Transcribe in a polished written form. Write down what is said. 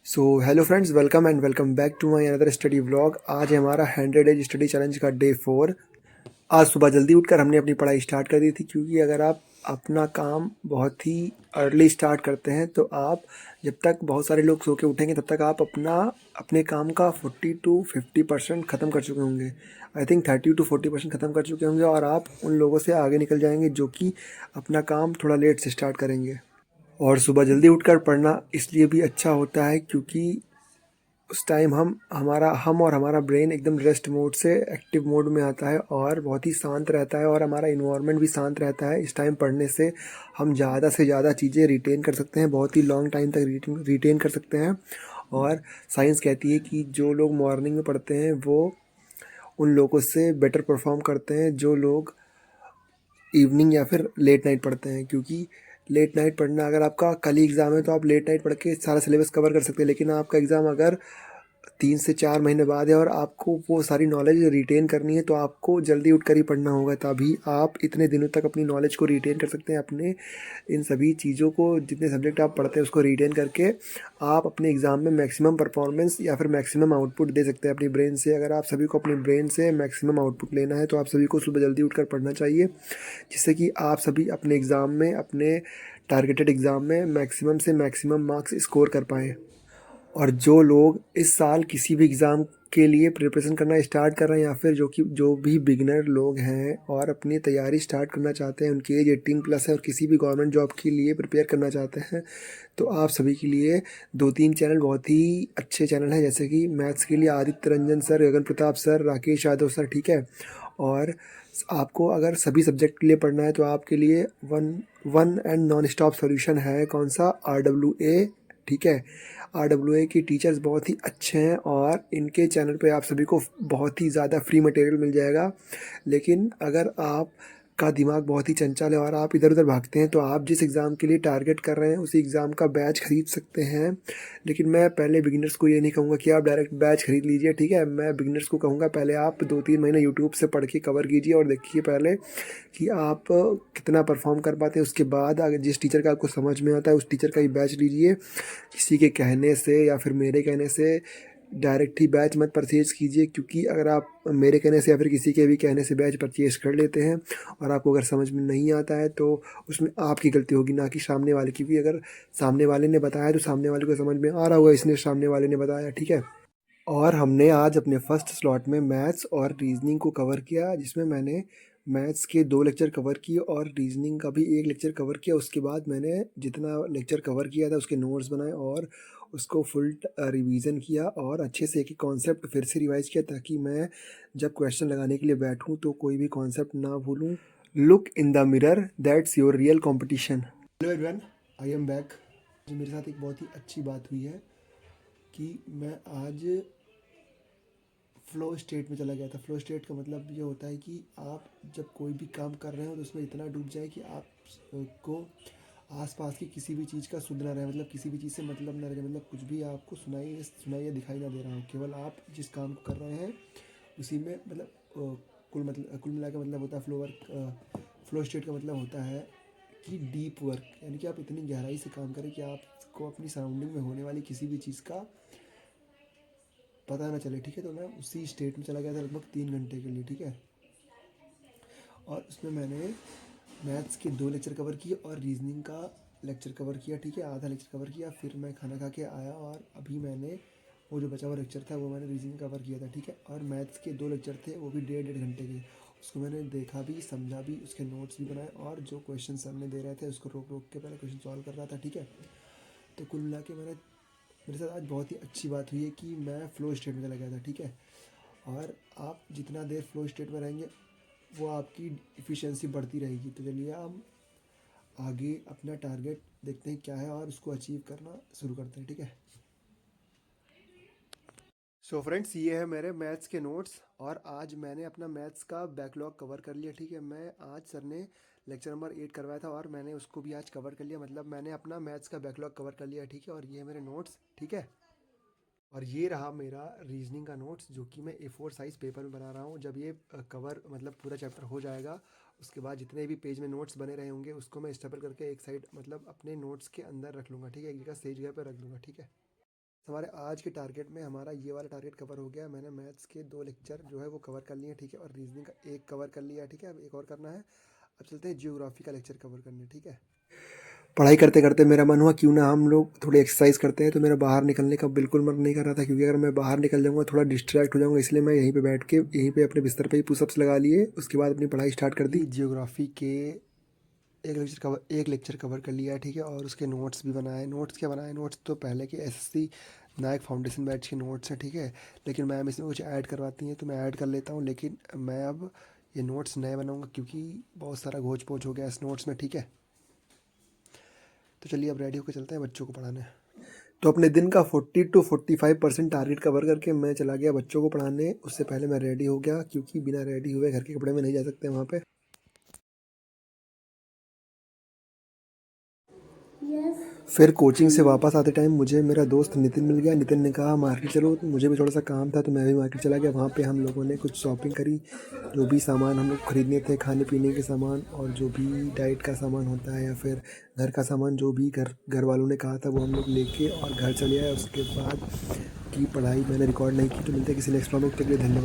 So hello friends, welcome and welcome back to my another study vlog. आज है हमारा 100 days study challenge का day 4। आज सुबह जल्दी उठकर हमने अपनी पढ़ाई स्टार्ट कर दी थी, क्योंकि अगर आप अपना काम बहुत ही अर्ली स्टार्ट करते हैं तो आप जब तक बहुत सारे लोग सो के उठेंगे तब तक आप अपने काम का 40 to 50% ख़त्म कर चुके होंगे। आई थिंक 30 to 40% ख़त्म कर चुके होंगे और आप उन लोगों से आगे निकल जाएंगे जो कि अपना काम थोड़ा लेट से स्टार्ट करेंगे। और सुबह जल्दी उठकर पढ़ना इसलिए भी अच्छा होता है क्योंकि उस टाइम हम और हमारा ब्रेन एकदम रेस्ट मोड से एक्टिव मोड में आता है और बहुत ही शांत रहता है और हमारा इन्वायरमेंट भी शांत रहता है। इस टाइम पढ़ने से हम ज़्यादा से ज़्यादा चीज़ें रिटेन कर सकते हैं, बहुत ही लॉन्ग टाइम तक रिटेन कर सकते हैं। और साइंस कहती है कि जो लोग मॉर्निंग में पढ़ते हैं वो उन लोगों से बेटर परफॉर्म करते हैं जो लोग इवनिंग या फिर लेट नाइट पढ़ते हैं। क्योंकि लेट नाइट पढ़ना, अगर आपका कल ही एग्ज़ाम है तो आप लेट नाइट पढ़ के सारा सिलेबस कवर कर सकते हैं, लेकिन आपका एग्ज़ाम अगर 3 से 4 महीने बाद है और आपको वो सारी नॉलेज रिटेन करनी है तो आपको जल्दी उठकर ही पढ़ना होगा, तभी आप इतने दिनों तक अपनी नॉलेज को रिटेन कर सकते हैं। अपने इन सभी चीज़ों को, जितने सब्जेक्ट आप पढ़ते हैं उसको रिटेन करके आप अपने एग्ज़ाम में मैक्सिमम परफॉर्मेंस या फिर मैक्सिमम आउटपुट दे सकते हैं अपनी ब्रेन से। अगर आप सभी को अपनी ब्रेन से मैक्सिमम आउटपुट लेना है तो आप सभी को सुबह जल्दी उठकर पढ़ना चाहिए, जिससे कि आप सभी अपने एग्ज़ाम में, अपने टारगेटेड एग्ज़ाम में मैक्सिमम से मैक्सिमम मार्क्स स्कोर कर पाएँ। और जो लोग इस साल किसी भी एग्ज़ाम के लिए प्रिपरेशन करना स्टार्ट कर रहे हैं या फिर जो भी बिगिनर लोग हैं और अपनी तैयारी स्टार्ट करना चाहते हैं, उनकी एज 18+ है और किसी भी गवर्नमेंट जॉब के लिए प्रिपेयर करना चाहते हैं, तो आप सभी के लिए 2-3 चैनल बहुत ही अच्छे चैनल हैं। जैसे कि मैथ्स के लिए आदित्य रंजन सर, गगन प्रताप सर, राकेश यादव सर, ठीक है। और आपको अगर सभी सब्जेक्ट के लिए पढ़ना है तो आपके लिए one one and non stop solution है, कौन सा, RWA, ठीक है। RWA की टीचर्स बहुत ही अच्छे हैं और इनके चैनल पे आप सभी को बहुत ही ज़्यादा फ्री मटेरियल मिल जाएगा। लेकिन अगर आप का दिमाग बहुत ही चंचल है और आप इधर उधर भागते हैं तो आप जिस एग्ज़ाम के लिए टारगेट कर रहे हैं उसी एग्ज़ाम का बैच खरीद सकते हैं। लेकिन मैं पहले बिगिनर्स को ये नहीं कहूँगा कि आप डायरेक्ट बैच खरीद लीजिए, ठीक है। मैं बिगिनर्स को कहूँगा पहले आप 2-3 महीने यूट्यूब से पढ़ के कवर कीजिए और देखिए पहले कि आप कितना परफॉर्म कर पाते हैं। उसके बाद अगर जिस टीचर का आपको समझ में आता है उस टीचर का ही बैच लीजिए। किसी के कहने से या फिर मेरे कहने से डायरेक्ट ही बैच मत परचेज़ कीजिए, क्योंकि अगर आप मेरे कहने से या फिर किसी के भी कहने से बैच परचेज़ कर लेते हैं और आपको अगर समझ में नहीं आता है तो उसमें आपकी गलती होगी, ना कि सामने वाले की। क्योंकि अगर सामने वाले ने बताया तो सामने वाले को समझ में आ रहा होगा, इसलिए सामने वाले ने बताया, ठीक है। और हमने आज अपने फर्स्ट स्लॉट में मैथ्स और रीजनिंग को कवर किया, जिसमें मैंने मैथ्स के 2 लेक्चर कवर किए और रीजनिंग का भी 1 लेक्चर कवर किया। उसके बाद मैंने जितना लेक्चर कवर किया था उसके नोट्स बनाए और उसको फुल रिवीजन किया और अच्छे से एक एक कॉन्सेप्ट फिर से रिवाइज किया, ताकि मैं जब क्वेश्चन लगाने के लिए बैठूं तो कोई भी कॉन्सेप्ट ना भूलूं। Look in the mirror, that's your real competition. Hello everyone, I am back. मेरे साथ एक बहुत ही अच्छी बात हुई है कि मैं आज फ़्लो स्टेट में चला गया था। फ़्लो स्टेट का मतलब ये होता है कि आप जब कोई भी काम कर रहे हो तो उसमें इतना डूब जाए कि आपको आसपास की किसी भी चीज़ का सुध ना रहे, मतलब किसी भी चीज़ से मतलब ना रहे, मतलब कुछ भी आपको सुनाई या दिखाई ना दे रहा हो, केवल आप जिस काम को कर रहे हैं उसी में, मतलब कुल मिला के मतलब होता है फ़्लो वर्क। फ़्लो स्टेट का मतलब होता है कि डीप वर्क, यानी कि आप इतनी गहराई से काम करें कि आपको अपनी सराउंडिंग में होने वाली किसी भी चीज़ का पता ना चले, ठीक है। तो मैं उसी स्टेट में चला गया था लगभग 3 घंटे के लिए, ठीक है। और उसमें मैंने मैथ्स के 2 लेक्चर कवर किए और रीजनिंग का लेक्चर कवर किया, ठीक है, आधा लेक्चर कवर किया। फिर मैं खाना खा के आया और अभी मैंने वो जो बचा हुआ लेक्चर था वो मैंने रीजनिंग कवर किया था, ठीक है। और मैथ्स के 2 लेक्चर थे, वो भी 1.5 घंटे के। उसको मैंने देखा भी, समझा भी, उसके नोट्स भी बनाए और जो क्वेश्चन सर ने दे रहे थे उसको रोक रोक के पहले क्वेश्चन सॉल्व कर रहा था, ठीक है। तो कुल मिला के मेरे साथ आज बहुत ही अच्छी बात हुई है कि मैं फ़्लो स्टेट में चला गया था, ठीक है। और आप जितना देर फ़्लो स्टेट में रहेंगे वो आपकी इफ़िशियंसी बढ़ती रहेगी। तो चलिए हम आगे अपना टारगेट देखते हैं क्या है और उसको अचीव करना शुरू करते हैं, ठीक है। सो फ्रेंड्स, ये है मेरे मैथ्स के नोट्स और आज मैंने अपना मैथ्स का बैकलॉग कवर कर लिया, ठीक है। मैं आज सर ने लेक्चर नंबर 8 करवाया था और मैंने उसको भी आज कवर कर लिया, मतलब मैंने अपना मैथ्स का बैकलॉग कवर कर लिया, ठीक है। और ये है मेरे नोट्स, ठीक है। और ये रहा मेरा रीजनिंग का नोट्स, जो कि मैं A4 साइज़ पेपर में बना रहा हूँ। जब ये कवर मतलब पूरा चैप्टर हो जाएगा उसके बाद जितने भी पेज में नोट्स बने रहे होंगे उसको मैं स्टेपल करके एक साइड, मतलब अपने नोट्स के अंदर रख लूँगा, ठीक है। एक जगह सेज जगह पर रख लूँगा, ठीक है। हमारे आज के टारगेट में हमारा ये वाला टारगेट कवर हो गया। मैंने मैथ्स के 2 लेक्चर जो है वो कवर कर लिए, ठीक है, और रीजनिंग का 1 कवर कर लिया, ठीक है। अब एक और करना है। अब चलते हैं जियोग्राफी का लेक्चर कवर करने, ठीक है। पढ़ाई करते करते मेरा मन हुआ क्यों ना हम लोग थोड़ी एक्सरसाइज करते हैं, तो मेरा बाहर निकलने का बिल्कुल मन नहीं कर रहा था, क्योंकि अगर मैं बाहर निकल जाऊंगा थोड़ा डिस्ट्रैक्ट हो जाऊंगा, इसलिए मैं यहीं पे बैठ के यहीं पे अपने बिस्तर पे ही पुशअप्स लगा लिए। उसके बाद अपनी पढ़ाई स्टार्ट कर दी। जियोग्राफी के एक लेक्चर कवर कर लिया है, ठीक है, और उसके नोट्स भी बनाए। नोट्स क्या बनाए? नोट्स तो पहले के एसएससी नायक फाउंडेशन बैच के नोट्स हैं, ठीक है, लेकिन मैम इसमें कुछ ऐड करवाती हैं तो मैं ऐड कर लेता हूँ। लेकिन मैं अब ये नोट्स नए बनाऊँगा क्योंकि बहुत सारा घोच पोच हो गया इस नोट्स में, ठीक है। तो चलिए अब रेडी होकर चलते हैं बच्चों को पढ़ाने। तो अपने दिन का 40 to 45% टारगेट कवर करके मैं चला गया बच्चों को पढ़ाने। उससे पहले मैं रेडी हो गया, क्योंकि बिना रेडी हुए घर के कपड़े में नहीं जा सकते वहाँ पे। फिर कोचिंग से वापस आते टाइम मुझे मेरा दोस्त नितिन मिल गया। नितिन ने कहा मार्केट चलो, तो मुझे भी थोड़ा सा काम था तो मैं भी मार्केट चला गया। वहाँ पे हम लोगों ने कुछ शॉपिंग करी, जो भी सामान हम लोग खरीदने थे, खाने पीने के सामान और जो भी डाइट का सामान होता है या फिर घर का सामान, जो भी घर वालों ने कहा था वो हम लोग लेके और घर चले आए। उसके बाद की पढ़ाई मैंने रिकॉर्ड नहीं की। तो मिलते हैं किसी नेक्स्ट टॉपिक, के लिए धन्यवाद।